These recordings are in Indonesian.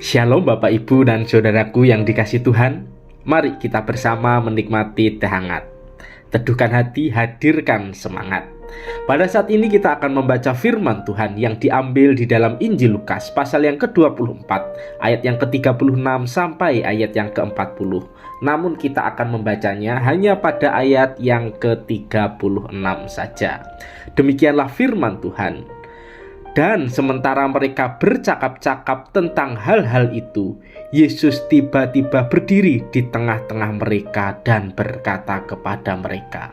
Shalom Bapak Ibu dan Saudaraku yang dikasihi Tuhan. Mari kita bersama menikmati teh hangat. Teduhkan hati, hadirkan semangat. Pada saat ini kita akan membaca firman Tuhan yang diambil di dalam Injil Lukas pasal yang ke-24 ayat yang ke-36 sampai ayat yang ke-40. Namun kita akan membacanya hanya pada ayat yang ke-36 saja. Demikianlah firman Tuhan. Dan sementara mereka bercakap-cakap tentang hal-hal itu, Yesus tiba-tiba berdiri di tengah-tengah mereka dan berkata kepada mereka,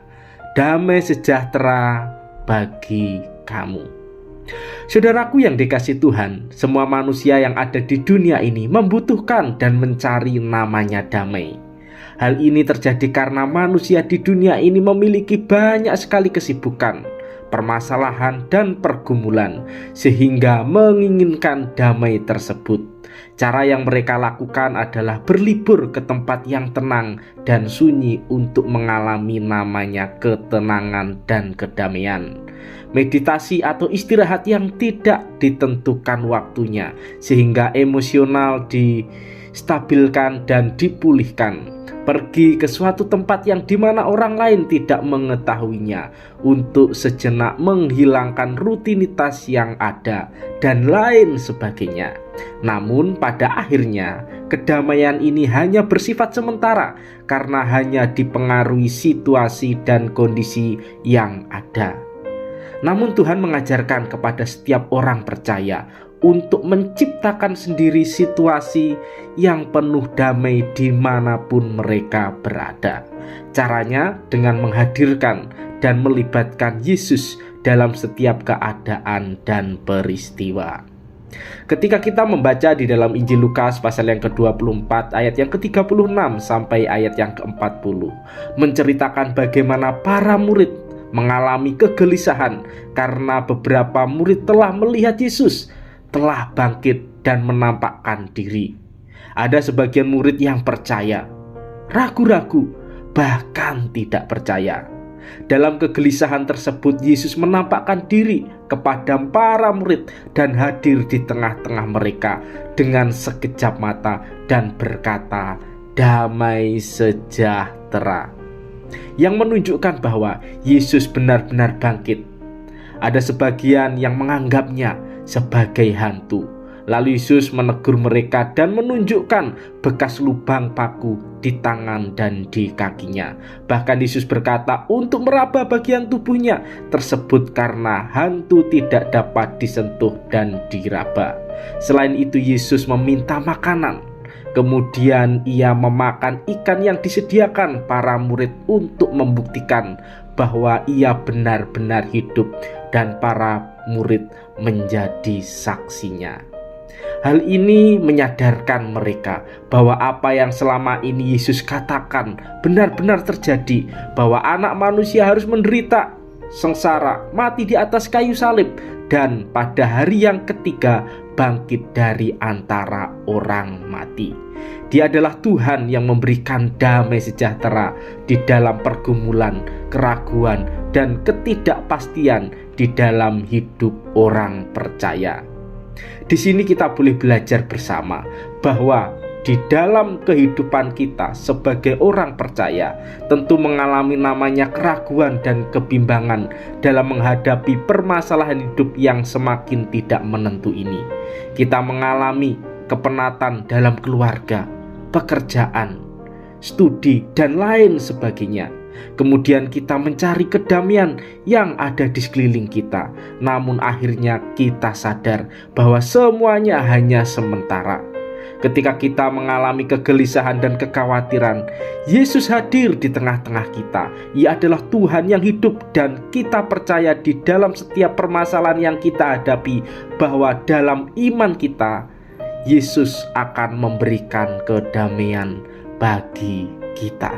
"Damai sejahtera bagi kamu." Saudaraku yang dikasihi Tuhan, semua manusia yang ada di dunia ini membutuhkan dan mencari namanya damai. Hal ini terjadi karena manusia di dunia ini memiliki banyak sekali kesibukan, permasalahan dan pergumulan, sehingga menginginkan damai tersebut. Cara yang mereka lakukan adalah berlibur ke tempat yang tenang dan sunyi untuk mengalami namanya ketenangan dan kedamaian. Meditasi atau istirahat yang tidak ditentukan waktunya, sehingga emosional distabilkan dan dipulihkan. Pergi ke suatu tempat yang dimana orang lain tidak mengetahuinya untuk sejenak menghilangkan rutinitas yang ada dan lain sebagainya. Namun pada akhirnya kedamaian ini hanya bersifat sementara karena hanya dipengaruhi situasi dan kondisi yang ada. Namun Tuhan mengajarkan kepada setiap orang percaya untuk menciptakan sendiri situasi yang penuh damai dimanapun mereka berada. Caranya dengan menghadirkan dan melibatkan Yesus dalam setiap keadaan dan peristiwa. Ketika kita membaca di dalam Injil Lukas pasal yang ke-24 ayat yang ke-36 sampai ayat yang ke-40, menceritakan bagaimana para murid mengalami kegelisahan karena beberapa murid telah melihat Yesus telah bangkit dan menampakkan diri. Ada sebagian murid yang percaya, ragu-ragu, bahkan tidak percaya. Dalam kegelisahan tersebut, Yesus menampakkan diri kepada para murid dan hadir di tengah-tengah mereka dengan sekejap mata dan berkata, "Damai sejahtera," yang menunjukkan bahwa Yesus benar-benar bangkit. Ada sebagian yang menganggapnya sebagai hantu. Lalu Yesus menegur mereka dan menunjukkan bekas lubang paku di tangan dan di kakinya. Bahkan Yesus berkata untuk meraba bagian tubuhnya tersebut karena hantu tidak dapat disentuh dan diraba. Selain itu Yesus meminta makanan. Kemudian ia memakan ikan yang disediakan para murid untuk membuktikan bahwa ia benar-benar hidup dan para murid menjadi saksinya. Hal ini menyadarkan mereka bahwa apa yang selama ini Yesus katakan benar-benar terjadi, bahwa anak manusia harus menderita, sengsara, mati di atas kayu salib, dan pada hari yang ketiga bangkit dari antara orang mati. Dia adalah Tuhan yang memberikan damai sejahtera di dalam pergumulan, keraguan, dan ketidakpastian di dalam hidup orang percaya. Di sini kita boleh belajar bersama bahwa di dalam kehidupan kita sebagai orang percaya tentu mengalami namanya keraguan dan kebimbangan dalam menghadapi permasalahan hidup yang semakin tidak menentu ini. Kita mengalami kepenatan dalam keluarga, pekerjaan, studi, dan lain sebagainya. Kemudian kita mencari kedamaian yang ada di sekeliling kita. Namun akhirnya kita sadar bahwa semuanya hanya sementara. Ketika kita mengalami kegelisahan dan kekhawatiran, Yesus hadir di tengah-tengah kita. Ia adalah Tuhan yang hidup dan kita percaya di dalam setiap permasalahan yang kita hadapi bahwa dalam iman kita, Yesus akan memberikan kedamaian bagi kita.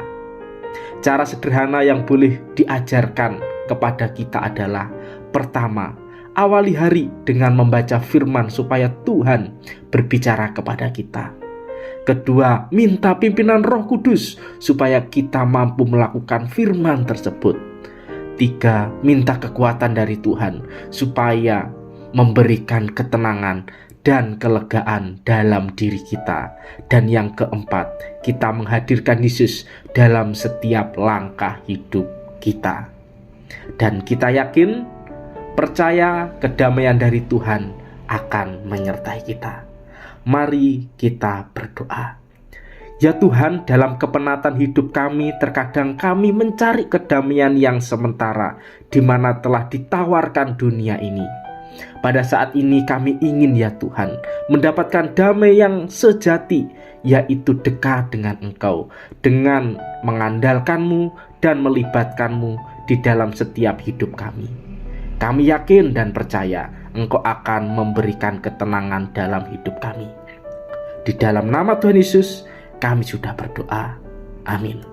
Cara sederhana yang boleh diajarkan kepada kita adalah: pertama, awali hari dengan membaca firman supaya Tuhan berbicara kepada kita. Kedua, minta pimpinan Roh Kudus supaya kita mampu melakukan firman tersebut. Tiga, minta kekuatan dari Tuhan supaya memberikan ketenangan dan kelegaan dalam diri kita. Dan yang keempat, kita menghadirkan Yesus dalam setiap langkah hidup kita. Dan kita yakin, percaya kedamaian dari Tuhan akan menyertai kita. Mari kita berdoa. Ya Tuhan, dalam kepenatan hidup kami, terkadang kami mencari kedamaian yang sementara, di mana telah ditawarkan dunia ini. Pada saat ini kami ingin ya Tuhan, mendapatkan damai yang sejati, yaitu dekat dengan Engkau, dengan mengandalkan-Mu dan melibatkan-Mu di dalam setiap hidup kami. Kami yakin dan percaya Engkau akan memberikan ketenangan dalam hidup kami. Di dalam nama Tuhan Yesus, kami sudah berdoa. Amin.